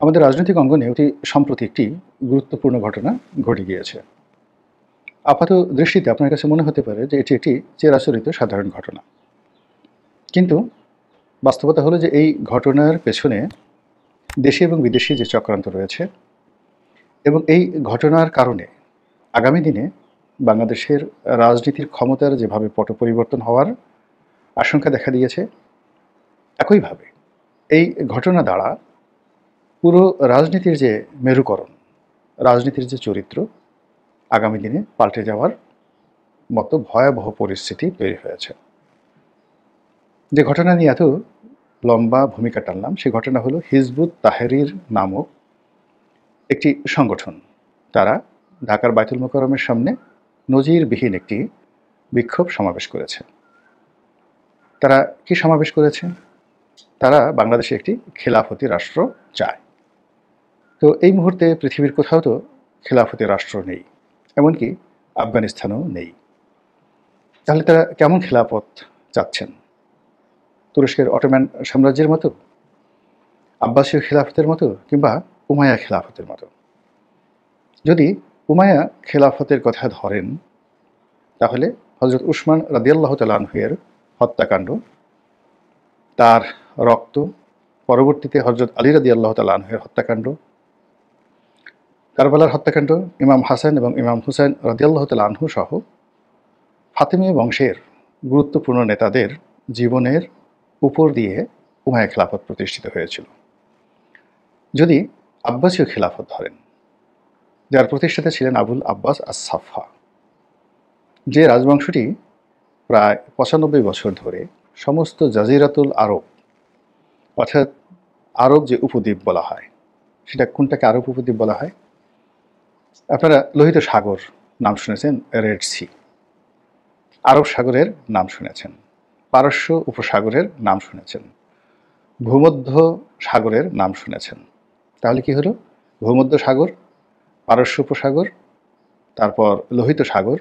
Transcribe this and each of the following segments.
আমাদের রাজনৈতিক অঙ্গনে অতি সম্প্রতি একটি গুরুত্বপূর্ণ ঘটনা ঘটে গিয়েছে। আপাত দৃষ্টিতে আপনার কাছে মনে হতে পারে যে এটি একটি চিরাচরিত সাধারণ ঘটনা। কিন্তু বাস্তবতা হলো যে এই ঘটনার পেছনে দেশি এবং বিদেশি যে চক্রান্ত রয়েছে এবং এই ঘটনার কারণে আগামী দিনে বাংলাদেশের রাজনীতির ক্ষমতার যেভাবে পট পরিবর্তন হওয়ার আশঙ্কা দেখা দিয়েছে, একইভাবে এই ঘটনা দ্বারা পুরো রাজনীতির যে মেরুকরণ, রাজনীতির যে চরিত্র আগামী দিনে পাল্টে যাওয়ার মতো ভয়াবহ পরিস্থিতি তৈরি হয়েছে। যে ঘটনা নিয়ে এত লম্বা ভূমিকা টানলাম সে ঘটনা হলো হিজবুত তাহরির নামক একটি সংগঠন। তারা ঢাকার বায়তুল মোকাররমের সামনে নজিরবিহীন একটি বিক্ষোভ সমাবেশ করেছে। তারা কি সমাবেশ করেছে? তারা বাংলাদেশে একটি খেলাফতি রাষ্ট্র চায়। তো এই মুহূর্তে পৃথিবীর কোথাও তো খেলাফতি রাষ্ট্র নেই, এমনকি আফগানিস্তানও নেই। তাহলে তারা কেমন খেলাফত চাচ্ছেন? তুরস্কের অটোম্যান সাম্রাজ্যের মতো, আব্বাসীয় খেলাফতের মতো, কিংবা উমাইয়া খেলাফতের মতো? যদি উমাইয়া খেলাফতের কথা ধরেন তাহলে হজরত উসমান রাদিয়াল্লাহু তাআলা আনহু-এর হত্যাকাণ্ড, তার রক্ত, পরবর্তীতে হজরত আলী রাদিয়াল্লাহু তাআলা আনহু-এর হত্যাকাণ্ড, কারবালার হত্যাকাণ্ড, ইমাম হাসান এবং ইমাম হুসাইন রাদিয়াল্লাহু তাআলা আনহু সহ ফাতেমীয় বংশের গুরুত্বপূর্ণ নেতাদের জীবনের উপর দিয়ে উমাইয়া খেলাফত প্রতিষ্ঠিত হয়েছিল। যদি আব্বাসীয় খেলাফত ধরেন, যার প্রতিষ্ঠাতা ছিলেন আবুল আব্বাস আস-সাফা, যে রাজবংশটি প্রায় ৯৫ বছর ধরে সমস্ত জাজিরাতুল আরব, অর্থাৎ আরব যে উপদ্বীপ বলা হয়, সেটা কোনটাকে আরব উপদ্বীপ বলা হয়? আপনারা লোহিত সাগর নাম শুনেছেন, রেড সি, আরব সাগরের নাম শুনেছেন, পারস্য উপসাগরের নাম শুনেছেন, ভূমধ্য সাগরের নাম শুনেছেন। তাহলে কি হলো? ভূমধ্য সাগর, পারস্য উপসাগর, তারপর লোহিত সাগর,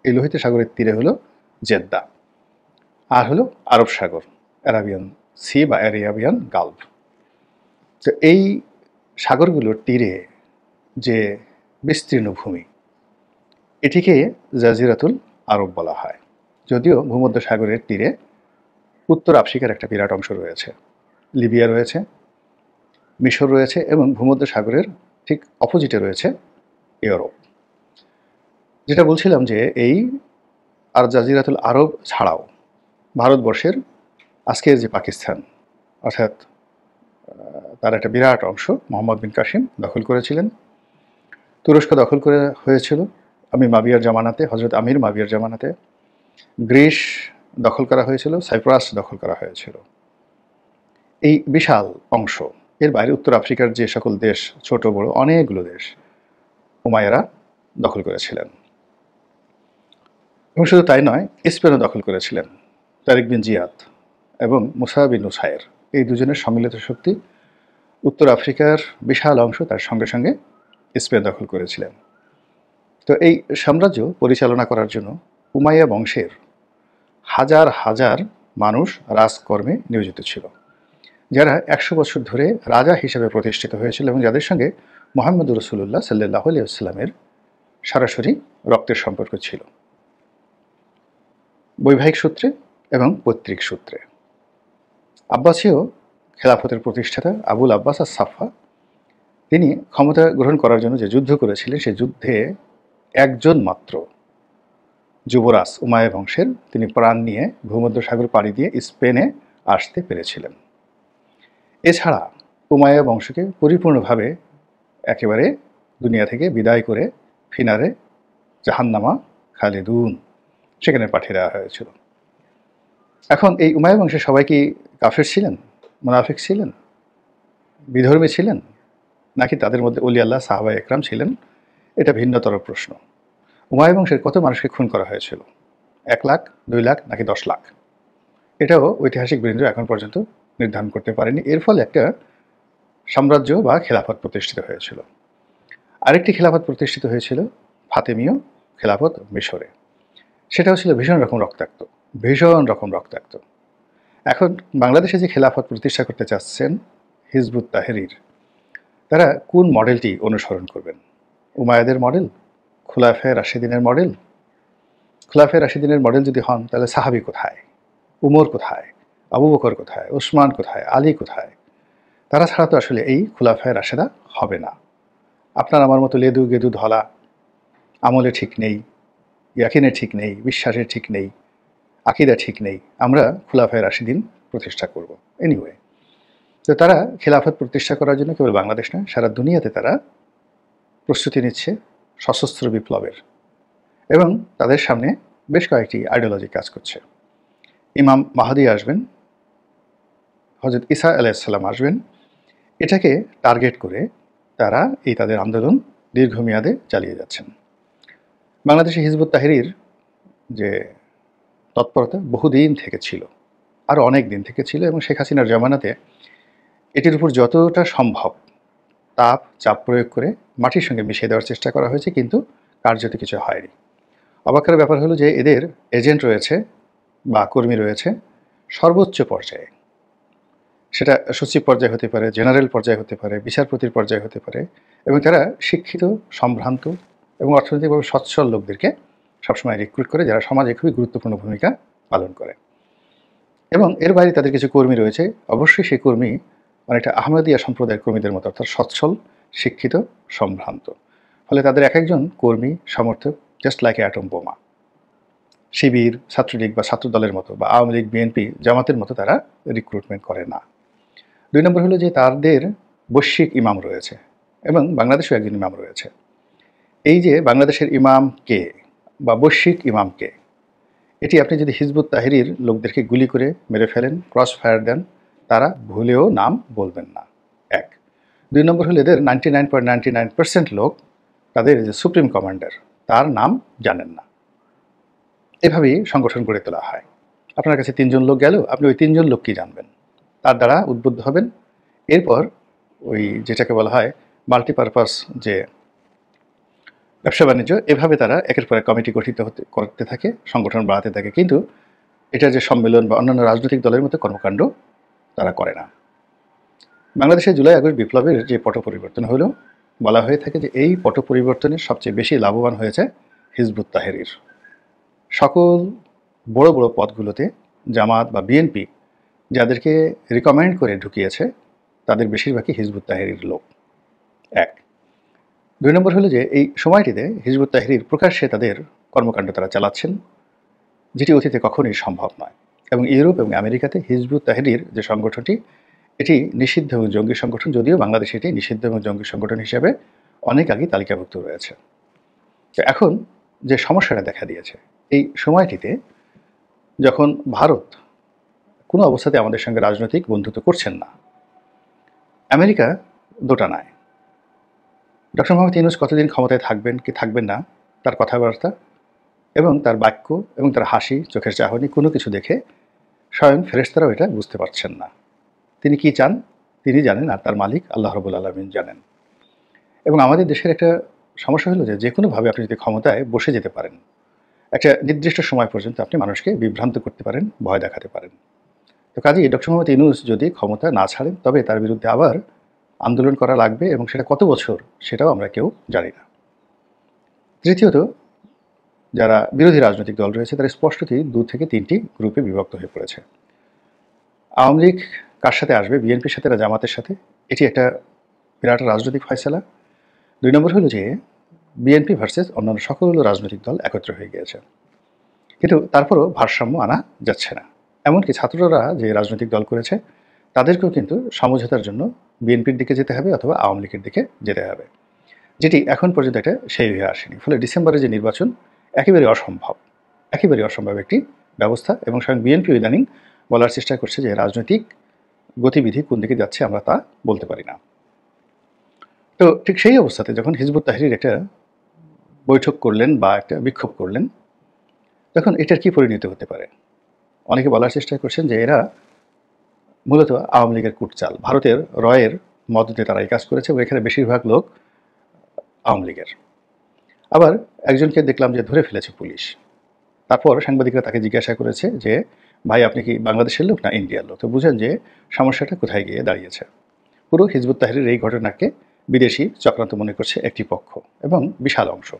এই লোহিত সাগরের তীরে হলো জেদ্দা, আর হলো আরব সাগর, অ্যারাবিয়ান সি বা অ্যারাবিয়ান গালফ। তো এই সাগরগুলোর তীরে যে বিস্তীর্ণ ভূমি, এটিকে জাজিরাতুল আরব বলা হয়। যদিও ভূমধ্য সাগরের তীরে উত্তর আফ্রিকার একটা বিরাট অংশ রয়েছে, লিবিয়া রয়েছে, মিশর রয়েছে, এবং ভূমধ্য সাগরের ঠিক অপোজিটে রয়েছে ইউরোপ। যেটা বলছিলাম যে এই আর জাজিরাতুল আরব ছাড়াও ভারতবর্ষের আজকের যে পাকিস্তান, অর্থাৎ তার একটা বিরাট অংশ মোহাম্মদ বিন কাসিম দখল করেছিলেন। তুরস্ক দখল করে হয়েছিল আমি মাবিয়ার জামানাতে, হজরত আমির মাবিয়ার জামানাতে। গ্রিস দখল করা হয়েছিল, সাইপ্রাস দখল করা হয়েছিল। এই বিশাল অংশ, এর বাইরে উত্তর আফ্রিকার যে সকল দেশ, ছোট বড় অনেকগুলো দেশ উমাইয়ারা দখল করেছিলেন। এবং শুধু তাই নয়, স্পেনও দখল করেছিলেন। তারিক বিন জিয়াদ এবং মুসা বিন নুসাইর, এই দুজনের সম্মিলিত শক্তি উত্তর আফ্রিকার বিশাল অংশ তার সঙ্গে সঙ্গে স্পেন দখল করেছিলেন। তো এই সাম্রাজ্য পরিচালনা করার জন্য উমাইয়া বংশের হাজার হাজার মানুষ রাজকর্মে নিয়োজিত ছিল, যারা ১০০ বছর ধরে রাজা হিসেবে প্রতিষ্ঠিত হয়েছিল এবং যাদের সঙ্গে মুহাম্মদুর রাসূলুল্লাহ সাল্লাল্লাহু আলাইহি ওয়াসাল্লামের সরাসরি রক্তের সম্পর্ক ছিল, বৈবাহিক সূত্রে এবং পৈতৃক সূত্রে। আব্বাসীয় খেলাফতের প্রতিষ্ঠাতা আবুল আব্বাস আস-সাফা, তিনি ক্ষমতা গ্রহণ করার জন্য যে যুদ্ধ করেছিলেন, সেই যুদ্ধে একজন মাত্র যুবরাজ উমাইয়া বংশের, তিনি প্রাণ নিয়ে ভূমধ্যসাগর পাড়ি দিয়ে স্পেনে আসতে পেরেছিলেন। এছাড়া উমাইয়া বংশকে পরিপূর্ণভাবে একেবারে দুনিয়া থেকে বিদায় করে ফিনারে জাহান্নামা খালিদুন, সেখানে পাঠিয়ে দেওয়া হয়েছিল। এখন এই উমাইয়া বংশের সবাই কি কাফের ছিলেন, মুনাফিক ছিলেন, বিধর্মী ছিলেন, নাকি তাদের মধ্যে ওলি আল্লাহ সাহাবা একরাম ছিলেন? এটা ভিন্নতর প্রশ্ন। উমাইয়া বংশের কত মানুষকে খুন করা হয়েছিল? ১ লাখ, ২ লাখ, নাকি ১০ লাখ? এটাও ঐতিহাসিক বৃন্দ এখন পর্যন্ত নির্ধারণ করতে পারেনি। এর ফলে একটা সাম্রাজ্য বা খেলাফত প্রতিষ্ঠিত হয়েছিল। আরেকটি খেলাফত প্রতিষ্ঠিত হয়েছিল ফাতেমীয় খেলাফত মিশরে। সেটাও ছিল ভীষণ রকম রক্তাক্ত, ভীষণ রকম রক্তাক্ত। এখন বাংলাদেশে যে খেলাফত প্রতিষ্ঠা করতে চাচ্ছেন হিজবুত তাহরির, তারা কোন মডেলটি অনুসরণ করবেন? উমাইয়াদের মডেল, খুলাফায়ে রাশিদিনের মডেল? খুলাফায়ে রাশিদিনের মডেল যদি হন তাহলে সাহাবী কোথায়, উমর কোথায়, আবু বকর কোথায়, ওসমান কোথায়, আলী কোথায়? তারা ছাড়া তো আসলে এই খুলাফায়ে রাশেদা হবে না। আপনার আমার মতো লেদু গেদু ধলা, আমলে ঠিক নেই, ইয়াকিনে ঠিক নেই, বিশ্বাসের ঠিক নেই, আকিদা ঠিক নেই, আমরা খুলাফায়ে রাশিদিন প্রতিষ্ঠা করব। এনিওয়ে, তো তারা খেলাফত প্রতিষ্ঠা করার জন্য কেবল বাংলাদেশ নয়, সারা দুনিয়াতে তারা প্রস্তুতি নিচ্ছে সশস্ত্র বিপ্লবের, এবং তাদের সামনে বেশ কয়েকটি আইডিওলজি কাজ করছে। ইমাম মাহদী আসবেন, হযরত ঈসা আলাইহিস সালাম আসবেন, এটাকে টার্গেট করে তারা এই তাদের আন্দোলন দীর্ঘমেয়াদে চালিয়ে যাচ্ছেন। বাংলাদেশে হিজবুত তাহরীর যে তৎপরতা বহুদিন থেকে ছিল, আরও অনেক দিন থেকে ছিল, এবং শেখ হাসিনার জামানাতে এটির উপর যতটা সম্ভব চাপ প্রয়োগ করে মাটির সঙ্গে মিশিয়ে দেওয়ার চেষ্টা করা হয়েছে, কিন্তু কার্যত কিছু হয়নি। অবাকের ব্যাপার হলো যে এদের এজেন্ট রয়েছে বা কর্মী রয়েছে সর্বোচ্চ পর্যায়ে, সেটা সচিব পর্যায়ে হতে পারে, জেনারেল পর্যায়ে হতে পারে, বিচারপতির পর্যায়ে হতে পারে, এবং তারা শিক্ষিত, সম্ভ্রান্ত এবং অর্থনৈতিকভাবে সচ্ছল লোকদেরকে সবসময় রিক্রুট করে, যারা সমাজে খুবই গুরুত্বপূর্ণ ভূমিকা পালন করে। এবং এর বাইরে তাদের কিছু কর্মী রয়েছে, অবশ্যই সেই কর্মী অনেকটা আহমদিয়া সম্প্রদায়ের কর্মীদের মতো, অর্থাৎ সচ্ছল, শিক্ষিত, সম্ভ্রান্ত। ফলে তাদের এক একজন কর্মী সমর্থক জাস্ট লাইক এ অ্যাটম বোমা। শিবির, ছাত্রলীগ বা ছাত্রদলের মতো বা আওয়ামী লীগ, বিএনপি, জামাতের মতো তারা রিক্রুটমেন্ট করে না। 2 নম্বর হলো যে তাদের বৈশ্বিক ইমাম রয়েছে, এবং বাংলাদেশেও একজন ইমাম রয়েছে। এই যে বাংলাদেশের ইমাম কে বা বৈশ্বিক ইমাম কে, এটি আপনি যদি হিজবুত তাহরীর লোকদেরকে গুলি করে মেরে ফেলেন, ক্রস ফায়ার দেন, তারা ভুলেও নাম বলবেন না। 1। 2 নম্বর হলো এদের 99.99% লোক তাদের যে সুপ্রিম কমান্ডার তার নাম জানেন না। এভাবেই সংগঠন গড়ে তোলা হয়। আপনার কাছে 3 জন লোক গেল, আপনি ওই 3 জন লোককেই জানবেন, তার দ্বারা উদ্বুদ্ধ হবেন। এরপর ওই যেটাকে বলা হয় মাল্টিপারপাস যে ব্যবসা বাণিজ্য, এভাবে তারা একের পর এক কমিটি গঠিত করতে থাকে, সংগঠন বাড়াতে থাকে, কিন্তু এটা যে সম্মেলন বা অন্যান্য রাজনৈতিক দলের মতো কর্মকাণ্ড তারা করে না। বাংলাদেশে জুলাই আগস্ট বিপ্লবের যে পট পরিবর্তন হলো, বলা হয়ে থাকে যে এই পট পরিবর্তনের সবচেয়ে বেশি লাভবান হয়েছে হিজবুত তাহরীর। সকল বড় বড় পদগুলোতে জামাত বা বিএনপি যাদেরকে রিকমেন্ড করে ঢুকিয়েছে, তাদের বেশিরভাগই হিজবুত তাহরীর লোক। 1। 2 নম্বর হলো যে এই সময়টিতে হিজবুত তাহরীর প্রকাশ্যে তাদের কর্মকাণ্ড তারা চালাচ্ছেন, যেটি অতীতে কখনোই সম্ভব নয়। এবং ইউরোপ এবং আমেরিকাতে হিজবুত তাহরীর যে সংগঠনটি, এটি নিষিদ্ধ এবং জঙ্গি সংগঠন, যদিও বাংলাদেশে এটি নিষিদ্ধ এবং জঙ্গি সংগঠন হিসেবে অনেক আগেই তালিকাভুক্ত রয়েছে। তো এখন যে সমস্যাটা দেখা দিয়েছে, এই সময়টিতে যখন ভারত কোনো অবস্থাতে আমাদের সঙ্গে রাজনৈতিক বন্ধুত্ব করছেন না, আমেরিকা দোটানায়, ডক্টর মোহাম্মদ ইউনূস কতদিন ক্ষমতায় থাকবেন কি থাকবেন না, তার কথাবার্তা এবং তার বাক্য এবং তার হাসি, চোখের চাহনি, কোনো কিছু দেখে স্বয়ং ফেরেশতারাও এটা বুঝতে পারছেন না। তিনি কি চান তিনি জানেন, আর তার মালিক আল্লাহ রাব্বুল আলামিন জানেন। এবং আমাদের দেশের একটা সমস্যা হলো যে কোনোভাবে আপনি যদি ক্ষমতায় বসে যেতে পারেন, একটা নির্দিষ্ট সময় পর্যন্ত আপনি মানুষকে বিভ্রান্ত করতে পারেন, ভয় দেখাতে পারেন। তো কাজেই ডক্টর মোহাম্মদ ইউনূস যদি ক্ষমতা না ছাড়েন, তবে তার বিরুদ্ধে আবার আন্দোলন করা লাগবে, এবং সেটা কত বছর সেটাও আমরা কেউ জানি না। তৃতীয়ত, যারা বিরোধী রাজনৈতিক দল রয়েছে তারা স্পষ্টতই 2 থেকে 3টি গ্রুপে বিভক্ত হয়ে পড়েছে। আওয়ামী লীগ কার সাথে আসবে? বিএনপির সাথে না জামাতের সাথে? এটি একটা বিরাট রাজনৈতিক ফয়সালা। 2 নম্বর হলো যে বিএনপি ভার্সেস অন্যান্য সকল রাজনৈতিক দল একত্র হয়ে গিয়েছে, কিন্তু তারপরও ভারসাম্য আনা যাচ্ছে না। এমনকি ছাত্ররা যে রাজনৈতিক দল করেছে তাদেরকেও কিন্তু সমঝোতার জন্য বিএনপির দিকে যেতে হবে অথবা আওয়ামী লীগের দিকে যেতে হবে, যেটি এখন পর্যন্ত একটা সেই হয়ে আসেনি। ফলে ডিসেম্বরে যে নির্বাচন একেবারে অসম্ভব একটি ব্যবস্থা, এবং স্বয়ং বিএনপি ইদানিং বলার চেষ্টা করছে যে রাজনৈতিক গতিবিধি কোন দিকে যাচ্ছে আমরা তা বলতে পারি না। তো ঠিক সেই অবস্থাতে যখন হিজবুত তাহরীর একটা বৈঠক করলেন বা একটা বিক্ষোভ করলেন, তখন এটার কি পরিণতি হতে পারে? অনেকে বলার চেষ্টা করছেন যে এরা মূলত আওয়ামী লীগের কুটচাল, ভারতের রয়ের মদতে তারা এই কাজ করেছে, এবং এখানে বেশিরভাগ লোক আওয়ামী লীগের। আবার একজনকে দেখলাম যে ধরে ফেলেছে পুলিশ। তারপর সাংবাদিকরা তাকে জিজ্ঞাসা করেছে যে ভাই আপনি কি বাংলাদেশের লোক না ইন্ডিয়ার লোক? তো বুঝেন যে সমস্যাটা কোথায় গিয়ে দাঁড়িয়েছে। পুরো হিজবুত তাহরীর এই ঘটনাকে বিদেশি চক্রান্ত মনে করছে একটি পক্ষ এবং বিশাল অংশ।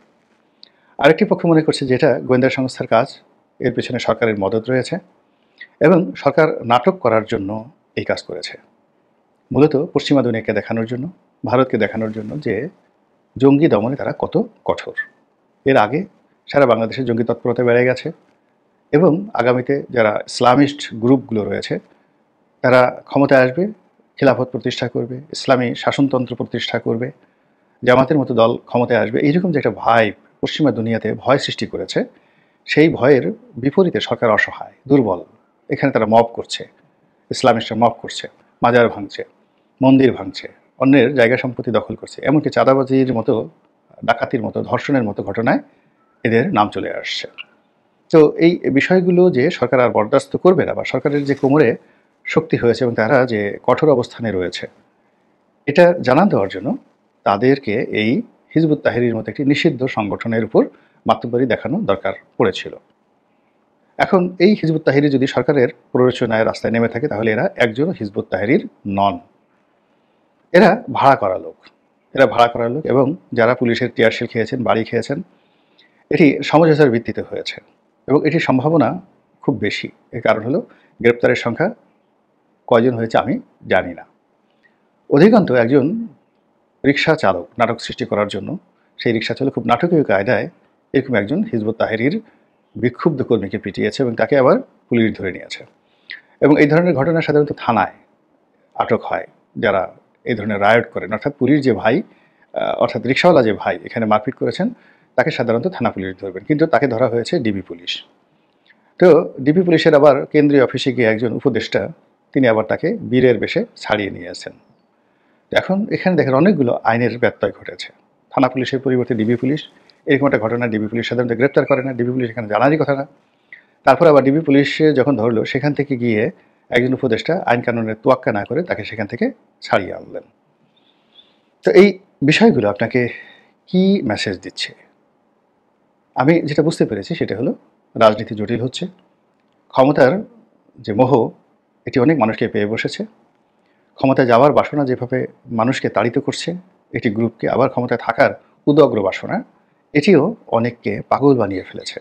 আরেকটি পক্ষ মনে করছে যে এটা গোয়েন্দা সংস্থার কাজ, এর পেছনে সরকারের মদত রয়েছে এবং সরকার নাটক করার জন্য এই কাজ করেছে। মূলত পশ্চিমা দুনিয়াকে দেখানোর জন্য, ভারতকে দেখানোর জন্য যে জঙ্গি দমনে তারা কত কঠোর। এর আগে সারা বাংলাদেশের জঙ্গি তৎপরতা বেড়ে গেছে এবং আগামীতে যারা ইসলামিস্ট গ্রুপগুলো রয়েছে তারা ক্ষমতায় আসবে, খিলাফত প্রতিষ্ঠা করবে, ইসলামী শাসনতন্ত্র প্রতিষ্ঠা করবে, জামাতের মতো দল ক্ষমতায় আসবে, এইরকম যে একটা ভাইব পশ্চিমা দুনিয়াতে ভয় সৃষ্টি করেছে, সেই ভয়ের বিপরীতে সরকার অসহায়, দুর্বল। এখানে তারা মব করছে, ইসলামিস্টরা মব করছে, মাজার ভাঙছে, মন্দির ভাঙছে, অন্যের জায়গা সম্পত্তি দখল করছে, এমনকি চাঁদাবাজির মতো, ডাকাতির মতো, ধর্ষণের মতো ঘটনায় এদের নাম চলে আসছে। তো এই বিষয়গুলো যে সরকার আর বরদাস্ত করবে না, বা সরকারের যে কোমরে শক্তি হয়েছে এবং তারা যে কঠোর অবস্থানে রয়েছে, এটা জানান দেওয়ার জন্য তাদেরকে এই হিজবুত তাহরির মতো একটি নিষিদ্ধ সংগঠনের উপর মাতব্বরি দেখানো দরকার পড়েছিল। এখন এই হিজবুত তাহরি যদি সরকারের প্ররোচনায় রাস্তায় নেমে থাকে, তাহলে এরা একজনও হিজবুত তাহরির নন। এরা ভাড়া করা লোক, এবং যারা পুলিশের টিয়ারশেল খেয়েছেন, বাড়ি খেয়েছেন, এটি সমঝোতার ভিত্তিতে হয়েছে এবং এটির সম্ভাবনা খুব বেশি। এর কারণ হলো গ্রেপ্তারের সংখ্যা কয়জন হয়েছে আমি জানি না। অধিকন্তু একজন রিক্সা চালক নাটক সৃষ্টি করার জন্য, সেই রিক্সা চালক খুব নাটকীয় কায়দায় এরকম একজন হিজবুত তাহরির বিক্ষুব্ধ কর্মীকে পিটিয়েছে এবং তাকে আবার পুলিশ ধরে নিয়েছে। এবং এই ধরনের ঘটনা সাধারণত থানায় আটক হয় যারা এই ধরনের রায়ট করেন, অর্থাৎ পুলিশ যে ভাই, অর্থাৎ রিক্সাওয়ালা যে ভাই এখানে মারপিট করেছেন, তাকে সাধারণত থানা পুলিশ ধরবেন, কিন্তু তাকে ধরা হয়েছে ডিবি পুলিশ। তো ডিবি পুলিশের আবার কেন্দ্রীয় অফিসে গিয়ে একজন উপদেষ্টা, তিনি আবার তাকে বীরের বেশে ছাড়িয়ে নিয়েছেন। এখন এখানে দেখেন অনেকগুলো আইনের ব্যত্যয় ঘটেছে। থানা পুলিশের পরিবর্তে ডিবি পুলিশ, এরকম একটা ঘটনা ডিবি পুলিশ সাধারণত গ্রেপ্তার করে না, ডিবি পুলিশ এখানে জানারই কথা না। তারপর আবার ডিবি পুলিশে যখন ধরলো, সেখান থেকে গিয়ে একজন উপদেষ্টা আইন কানুনের তোয়াক্কা না করে তাকে সেখান থেকে ছাড়িয়ে আনলেন। তো এই বিষয়গুলো আপনাকে কি মেসেজ দিচ্ছে? আমি যেটা বুঝতে পেরেছি সেটা হলো, রাজনীতি জটিল হচ্ছে, ক্ষমতার যে মোহ এটি অনেক মানুষকে পেয়ে বসেছে, ক্ষমতায় যাওয়ার বাসনা যেভাবে মানুষকে তাড়িত করছে, এটি গ্রুপকে আবার ক্ষমতায় থাকার উদগ্র বাসনা এটিও অনেককে পাগল বানিয়ে ফেলেছে।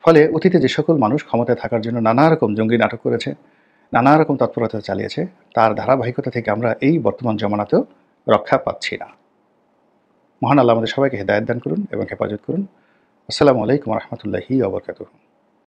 ফলে অতীতে যে সকল মানুষ ক্ষমতায় থাকার জন্য নানা রকম জঙ্গি নাটক করেছে, নানা রকম তৎপরতা চালিয়েছে, তার ধারাবাহিকতা থেকে আমরা এই বর্তমান জমানাতেও রক্ষা পাচ্ছি না। মহান আল্লাহ আমাদের সবাইকে হেদায়েত দান করুন এবং হেফাজত করুন। আসসালামু আলাইকুম ওয়া রাহমাতুল্লাহি ওয়া বারাকাতুহু।